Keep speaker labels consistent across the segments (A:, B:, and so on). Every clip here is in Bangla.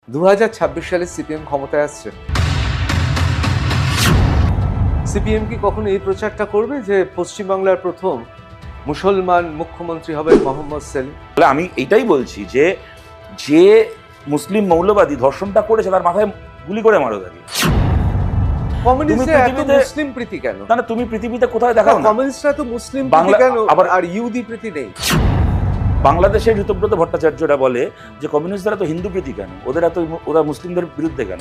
A: 2026 সালে সিপিএম ক্ষমতায় আসছে। সিপিএম কি কখনো এই প্রচারটা করবে যে পশ্চিমবাংলার প্রথম মুসলমান মুখ্যমন্ত্রী হবে মোহাম্মদ সেলিম?
B: তাহলে আমি এটাই বলছি যে যে মুসলিম মৌলবাদী ধর্ষণটা করেছে তার মাথায় গুলি করে মারো তাকে।
A: কমিউনিস্টরা এত
B: পৃথিবীতে-
A: মুসলিম প্রীতি কেন?
B: না তুমি পৃথিবীতে কোথায় দেখাও না
A: কমিউনিস্টরা তো মুসলিম প্রীতি
B: বাংলা-
A: কেন
B: আবার-
A: আর ইহুদি প্রীতি নেই?
B: বাংলাদেশের ঋতব্রত ভট্টাচার্যরা বলে যে কমিউনিস্টরা তো হিন্দু প্রীতি কেন, ওরা মুসলিমদের বিরুদ্ধে কেন?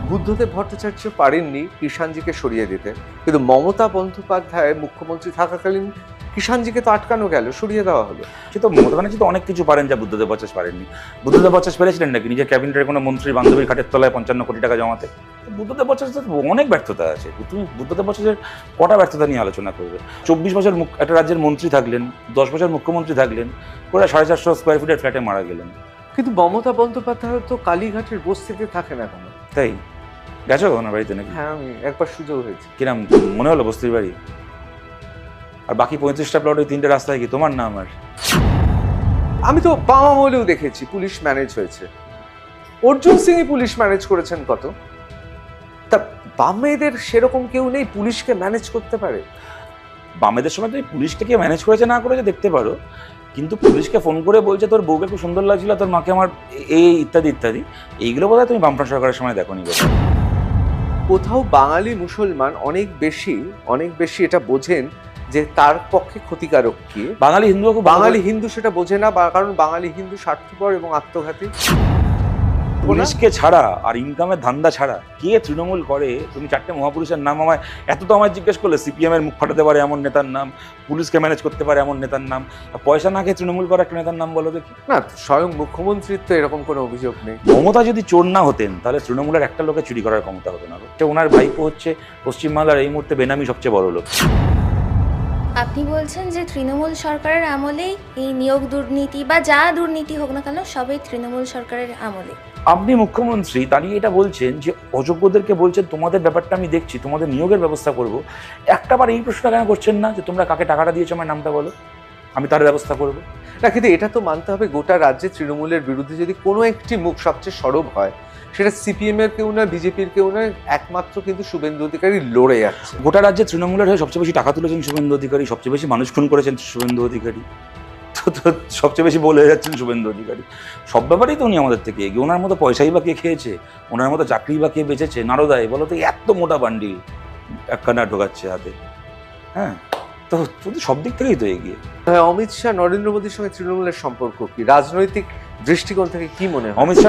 A: বুদ্ধদেব ভট্টাচার্য পারেননি কিষাণজিকে সরিয়ে দিতে, কিন্তু মমতা বন্দ্যোপাধ্যায় মুখ্যমন্ত্রী থাকাকালীন কিষাণজিকে তো আটকানো গেল, সরিয়ে দেওয়া হলো।
B: সে তো মমতা ব্যানার্জি তো অনেক কিছু পারেন যা বুদ্ধদেব ভট্টাচার্য পারেননি। বুদ্ধদেব ভট্টাচার্য পেরেছিলেন নাকি নিজের ক্যাবিনেটের কোনো মন্ত্রী বান্ধবীর খাটের তলায় 55 কোটি টাকা জমাতে? তো বুদ্ধদেব ভট্টাচার্যের অনেক ব্যর্থতা আছে। তুমি বুদ্ধদেব ভট্টাচার্যের কটা ব্যর্থতা নিয়ে আলোচনা করবে? 24 বছর একটা রাজ্যের মন্ত্রী থাকলেন, 10 বছর মুখ্যমন্ত্রী থাকলেন, পুরো 450 স্কোয়ার ফিটের ফ্ল্যাটে মারা গেলেন।
A: কিন্তু মমতা বন্দ্যোপাধ্যায় তো কালীঘাটের বস্তিতে থাকে না কেন?
B: তাই গেছো ওনার বাড়িতে নাকি?
A: হ্যাঁ, আমি একবার সুযোগ হয়েছে।
B: কিরাম মনে হলো বস্তির বাড়ি? আর বাকি 35টা প্লট ওই 3টে রাস্তায় কি তোমার না আমার?
A: আমি তো বাম আমলেও দেখেছি পুলিশ ম্যানেজ হয়েছে। অর্জুন সিংই পুলিশ ম্যানেজ করেছেন কত। তা বামেদের সেরকম কেউ নেই পুলিশকে ম্যানেজ করতে পারে?
B: বামেদের সময় তুমি পুলিশটাকে ম্যানেজ করেছে না করেছে দেখতে পারো, কিন্তু পুলিশকে ফোন করে বলছে তোর বউকে খুব সুন্দর লাগছিল, তোর মাকে আমার এই ইত্যাদি ইত্যাদি, এইগুলো বোধহয় তুমি বামফ্রন্ট সরকারের সময় দেখোনি বোধ হয়।
A: কোথাও বাঙালি মুসলমান অনেক বেশি এটা বোঝেন যে তার পক্ষে ক্ষতিকারক কি।
B: বাঙালি হিন্দু খুব
A: বাঙালি হিন্দু সেটা বোঝে না, কারণ বাঙালি হিন্দু স্বার্থপর এবং আত্মঘাতী।
B: পুলিশকে ছাড়া আর ইনকামের ধান্দা ছাড়া কে তৃণমূল করে? তুমি 4টে মহাপুরুষের নাম আমায় এত তো আমায় জিজ্ঞেস করলে, সিপিএম এর মুখ ফাটাতে পারে এমন নেতার নাম, পুলিশকে ম্যানেজ করতে পারে এমন নেতার নাম, আর পয়সা না খেয়ে তৃণমূল করা একটা নেতার নাম বলো দেখি।
A: না, স্বয়ং মুখ্যমন্ত্রীর তো এরকম কোনো অভিযোগ নেই।
B: মমতা যদি চোর না হতেন তাহলে তৃণমূলের একটা লোকে চুরি করার ক্ষমতা হতো না। ওনার ভাইপো হচ্ছে পশ্চিমবাংলার এই মুহূর্তে বেনামি সবচেয়ে বড় লোক।
C: আপনি বলছেন যে তৃণমূল সরকারের আমলেই এই নিয়োগ দুর্নীতি বা যা দুর্নীতি হোক না কেন সবই তৃণমূল সরকারের আমলে?
B: আপনি মুখ্যমন্ত্রী দাঁড়িয়ে এটা বলছেন যে অযোগ্যদেরকে বলছেন তোমাদের ব্যাপারটা আমি দেখছি, তোমাদের নিয়োগের ব্যবস্থা করব। একটাবার এই প্রশ্নটা কেন করছেন না যে তোমরা কাকে টাকাটা দিয়েছো আমার নামটা বলো, আমি তার ব্যবস্থা করব?
A: না, কিন্তু এটা তো মানতে হবে গোটা রাজ্যে তৃণমূলের বিরুদ্ধে যদি কোনো একটি মুখ সবচেয়ে সরব হয়, সেটা সিপিএম এর কেউ নয়, বিজেপির কেউ নয়, একমাত্র কিন্তু শুভেন্দু অধিকারী লড়ে যাচ্ছে।
B: গোটা রাজ্যে তৃণমূলের হয়ে সবচেয়ে বেশি টাকা তুলেছেন শুভেন্দু অধিকারী, সবচেয়ে বেশি মানুষ খুন করেছেন শুভেন্দু অধিকারী, তো সবচেয়ে বেশি বলে যাচ্ছেন শুভেন্দু অধিকারী। সব ব্যাপারেই তো উনি আমাদের থেকে এগিয়ে। ওনার মতো পয়সাই বা কে খেয়েছে, ওনার মতো চাকরি বা কে বেঁচেছে? নারদায় বলো তো, এত মোটা বান্ডিল একখানা ঢোকাচ্ছে হাতে। হ্যাঁ, তো শুধু সব দিক থেকেই তো এগিয়ে।
A: অমিত শাহ নরেন্দ্র মোদীর সঙ্গে তৃণমূলের সম্পর্ক কি, রাজনৈতিক দৃষ্টিকোণ থেকে কি মনে হয়?
B: অমিত শাহ